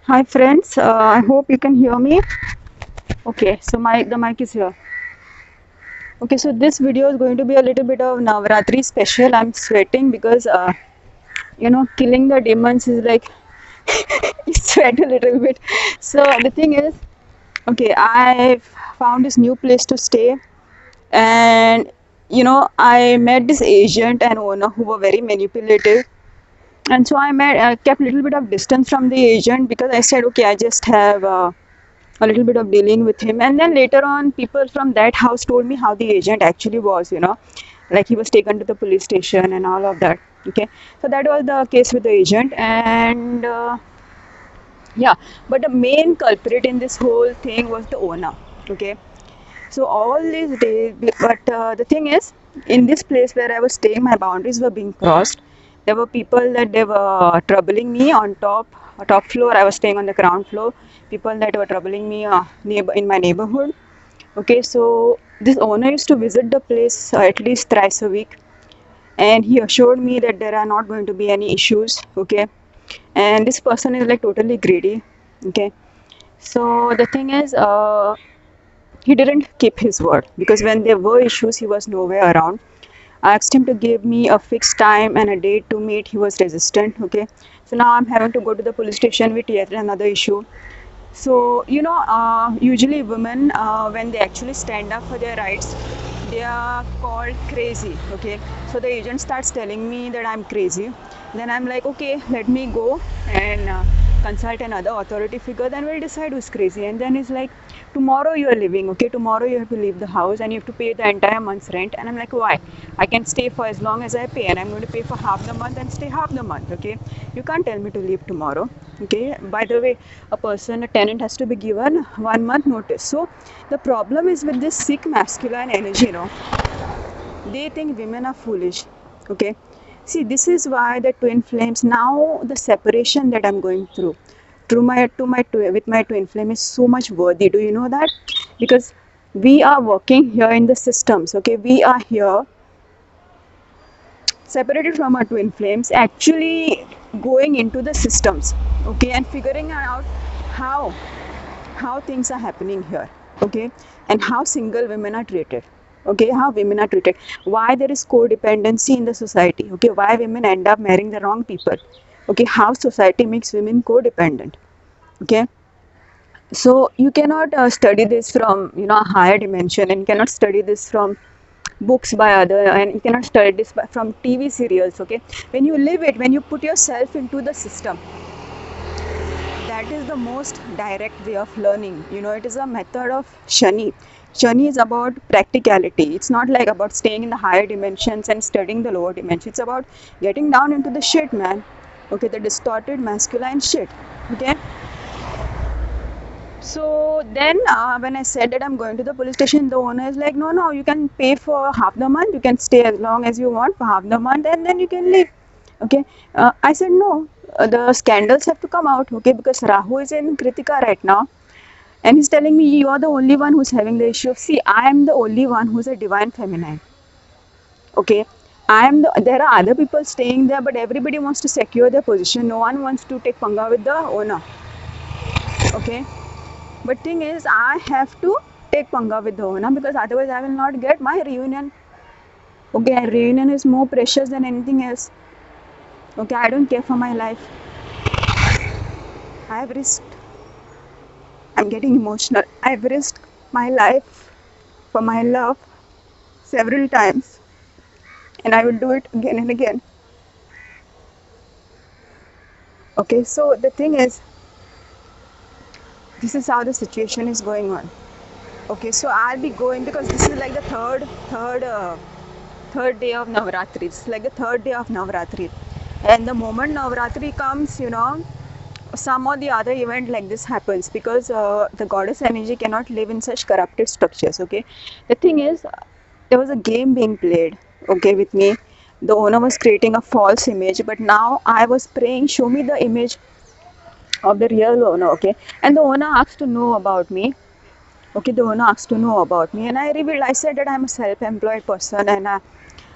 Hi friends, I hope you can hear me. Okay, so the mic is here. Okay, so this video is going to be a little bit of Navratri special. I'm sweating because killing the demons is like you sweat a little bit. So the thing is, okay, I found this new place to stay, and I met this agent and owner who were very manipulative. And so I kept a little bit of distance from the agent because I said, okay, I just have a little bit of dealing with him. And then later on, people from that house told me how the agent actually was, like he was taken to the police station and all of that. Okay, so that was the case with the agent. And yeah, but the main culprit in this whole thing was the owner. Okay, so all these days, but the thing is, in this place where I was staying, my boundaries were being crossed. There were people that they were troubling me on top floor. I was staying on the ground floor. People that were troubling me in my neighborhood. Okay, so this owner used to visit the place at least thrice a week, and he assured me that there are not going to be any issues. Okay, and this person is like totally greedy. Okay, so the thing is, he didn't keep his word because when there were issues, he was nowhere around. I asked him to give me a fixed time and a date to meet. He was resistant. Okay, so now I'm having to go to the police station with yet another issue. So, usually women, when they actually stand up for their rights, they are called crazy. Okay, so the agent starts telling me that I'm crazy. Then I'm like, okay, let me go and consult another authority figure. Then we'll decide who's crazy. And then he's like, tomorrow you are leaving. Okay, tomorrow you have to leave the house and you have to pay the entire month's rent. And I'm like, why? I can stay for as long as I pay, and I'm going to pay for half the month and stay half the month. Okay, you can't tell me to leave tomorrow. Okay, by the way, a tenant has to be given 1 month notice. So the problem is with this sick masculine energy, they think women are foolish. Okay, see, this is why the twin flames, now the separation that I'm going through with my twin flame is so much worthy. Do you know that? Because we are working here in the systems. Okay, we are here separated from our twin flames, actually going into the systems. Okay, and figuring out how how things are happening here. Okay, and how single women are treated. Okay, how women are treated, why there is codependency in the society. Okay, why women end up marrying the wrong people. Okay, how society makes women codependent. Okay, so you cannot study this from a higher dimension, and you cannot study this from books by other, and you cannot study this from TV serials. Okay, when you live it, when you put yourself into the system, that is the most direct way of learning. It is a method of Shani. Shani is about practicality. It's not like about staying in the higher dimensions and studying the lower dimensions. It's about getting down into the shit, man. Okay, the distorted masculine shit. Okay, so then when I said that I'm going to the police station, the owner is like, no, no, you can pay for half the month. You can stay as long as you want for half the month, and then you can leave. Okay, I said no. The scandals have to come out. Okay, because Rahu is in Kritika right now, and he's telling me you are the only one who's having the issue. See, I am the only one who's a divine feminine. Okay, there are other people staying there, but everybody wants to secure their position. No one wants to take panga with the owner. Okay, but thing is, I have to take panga with the owner because otherwise I will not get my reunion. Okay, and reunion is more precious than anything else. Okay, I don't care for my life. I have risked. I'm getting emotional. I've risked my life for my love several times, and I will do it again and again. Okay, so the thing is, this is how the situation is going on. Okay, so I'll be going because this is like the third day of Navratri. It's like the third day of Navratri, and the moment Navratri comes, some or the other event like this happens because the goddess energy cannot live in such corrupted structures. Okay, the thing is, there was a game being played. Okay, with me, the owner was creating a false image, but now I was praying, show me the image of the real owner. Okay, and the owner asked to know about me. Okay, the owner asked to know about me, and I revealed. I said that I'm a self-employed person, and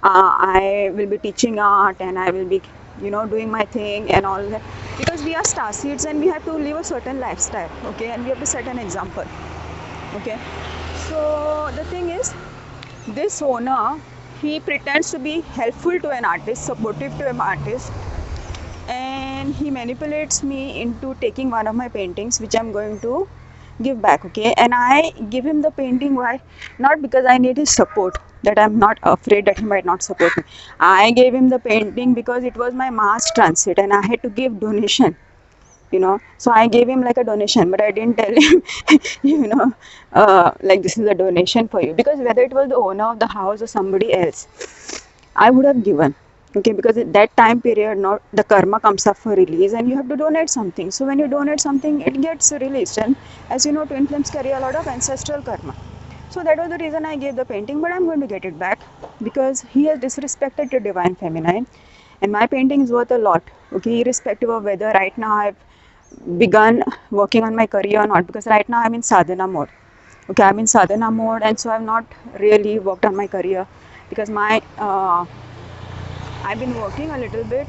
I will be teaching art, and I will be, doing my thing and all that. Because because we are star seeds and we have to live a certain lifestyle, okay, and we have to set an example, okay. So the thing is, this owner, he pretends to be helpful to an artist, supportive to an artist, and he manipulates me into taking one of my paintings which I'm going to give back, okay. And I give him the painting. Why? Not because I need his support, that I'm not afraid that he might not support me. I gave him the painting because it was my Mars transit and I had to give donation, you know. So I gave him like a donation, but I didn't tell him you know, like, this is a donation for you, because whether it was the owner of the house or somebody else, I would have given, okay, because at that time period, not the karma comes up for release and you have to donate something. So when you donate something, it gets released, and as you know, twin flames carry a lot of ancestral karma. So that was the reason I gave the painting, but I'm going to get it back because he has disrespected the divine feminine, and my painting is worth a lot, okay, irrespective of whether right now I've begun working on my career or not, because right now I'm in sadhana mode, okay. I'm in sadhana mode, and so I've not really worked on my career because my I've been working a little bit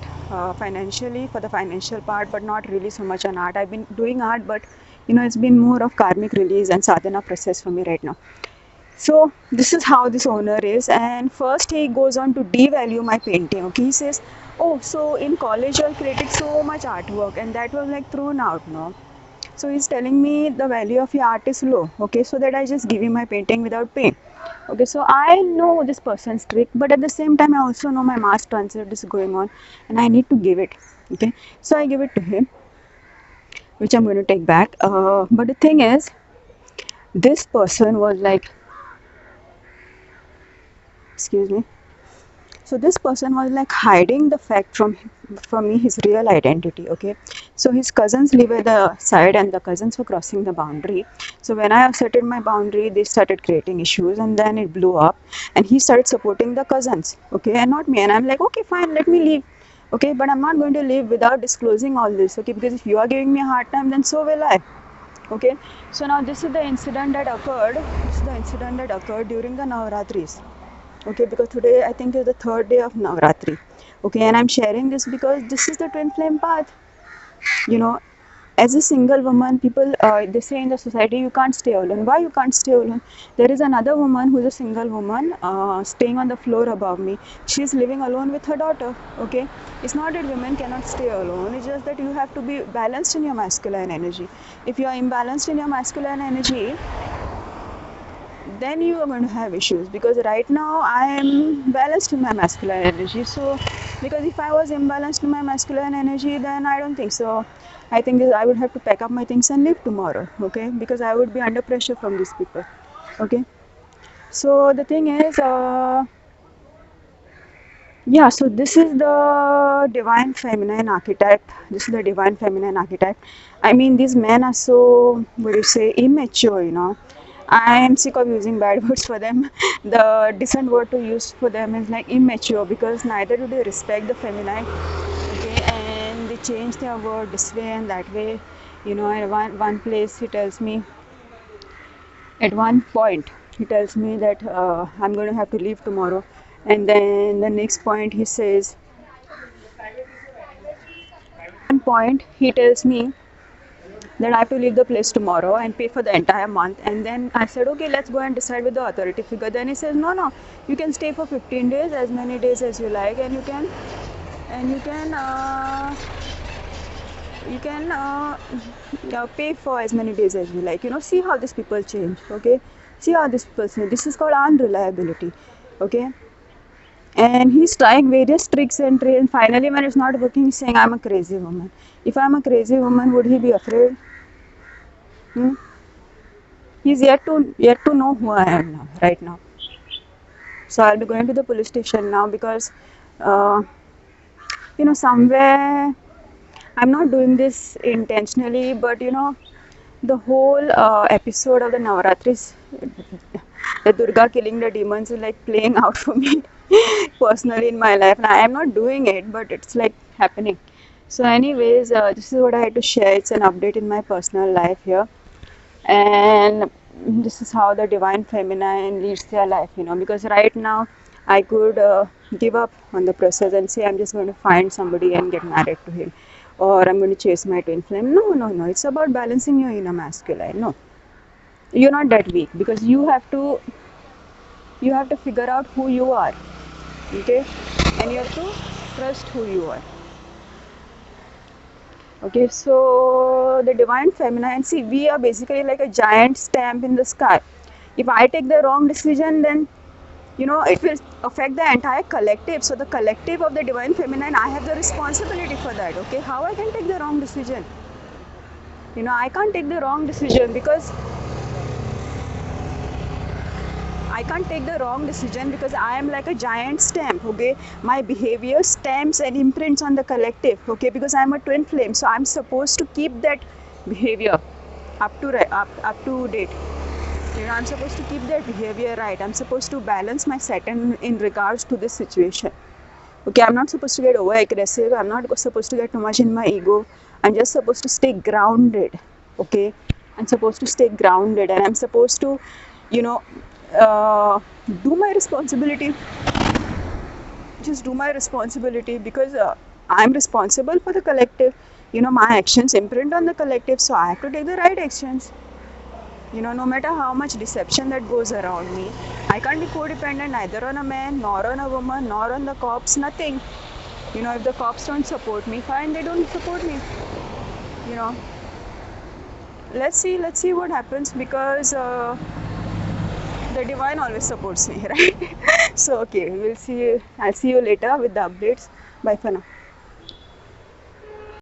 financially for the financial part, but not really so much on art. I've been doing art, but you know, it's been more of karmic release and sadhana process for me right now. So this is how this owner is, and first he goes on to devalue my painting, okay. He says, oh, so in college you created so much artwork and that was like thrown out, no. So he's telling me the value of your art is low, okay, so that I just give him my painting without paying, okay. So I know this person's trick, but at the same time I also know my Mars transit is going on and I need to give it, okay. So I give it to him, which I'm going to take back, but the thing is, this person was like, excuse me, so this person was like hiding the fact from me, his real identity, okay. So his cousins live at the side and the cousins were crossing the boundary. So when I asserted my boundary, they started creating issues and then it blew up, and he started supporting the cousins, okay, and not me. And I'm like, okay, fine, let me leave, okay, but I'm not going to leave without disclosing all this, okay, because if you are giving me a hard time, then so will I, okay. So now this is the incident that occurred during the Navratris, okay, because today I think is the third day of Navratri, okay. And I'm sharing this because this is the twin flame path, you know. As a single woman, people they say in the society, you can't stay alone. Why you can't stay alone? There is another woman who is a single woman staying on the floor above me. She's living alone with her daughter, okay. It's not that women cannot stay alone, it's just that you have to be balanced in your masculine energy. If you are imbalanced in your masculine energy, then you are going to have issues, because right now I am balanced in my masculine energy. So because if I was imbalanced in my masculine energy, then I don't think so. I think I would have to pack up my things and leave tomorrow, okay, because I would be under pressure from these people, okay. So the thing is, yeah, so this is the divine feminine archetype. This is the divine feminine archetype. I mean, these men are so, what do you say, immature, you know. I am sick of using bad words for them. The decent word to use for them is like immature, because neither do they respect the feminine, okay, and they change their word this way and that way. You know, at one place he tells me, at one point he tells me that I'm going to have to leave tomorrow, and then the next point he says, one point he tells me that I have to leave the place tomorrow and pay for the entire month. And then I said, okay, let's go and decide with the authority figure. Then he says, no, you can stay for 15 days, as many days as you like, and you can pay for as many days as you like. You know, see how these people change, okay. See how these people change. This is called unreliability, okay. And he's trying various tricks and finally when it's not working, he's saying, I'm a crazy woman. If I'm a crazy woman, would he be afraid? He's yet to know who I am now, right now. So I'll be going to the police station now, because you know, somewhere I'm not doing this intentionally, but you know, the whole episode of the Navaratris, the Durga killing the demons, is like playing out for me personally in my life, and I am not doing it, but it's like happening. So anyways, this is what I had to share. It's an update in my personal life here, and this is how the divine feminine leads their life, you know. Because right now I could give up on the process and say, I'm just going to find somebody and get married to him, or I'm going to chase my twin flame. No, no, no. It's about balancing your inner masculine. No, you're not that weak, because you have to figure out who you are, okay, and you have to trust who you are. Okay, so the divine feminine, see, we are basically like a giant stamp in the sky. If I take the wrong decision, then it will affect the entire collective. So the collective of the divine feminine, I have the responsibility for that. Okay, how I can take the wrong decision? I can't take the wrong decision because I am like a giant stamp. Okay, my behavior stamps and imprints on the collective. Okay, because I'm a twin flame, so I'm supposed to keep that behavior up to date. I'm supposed to keep that behavior right. I'm supposed to balance my set in regards to this situation. Okay, I'm not supposed to get over aggressive. I'm not supposed to get too much in my ego. I'm just supposed to stay grounded. Okay, I'm supposed to stay grounded, and I'm supposed to, you know, do my responsibility. Just do my responsibility, because I'm responsible for the collective. My actions imprint on the collective, so I have to take the right actions. No matter how much deception that goes around me, I can't be codependent neither on a man, nor on a woman, nor on the cops, nothing. If the cops don't support me, fine, they don't support me. You know, let's see what happens, because the divine always supports me, right? So, okay, I'll see you later with the updates. Bye for now.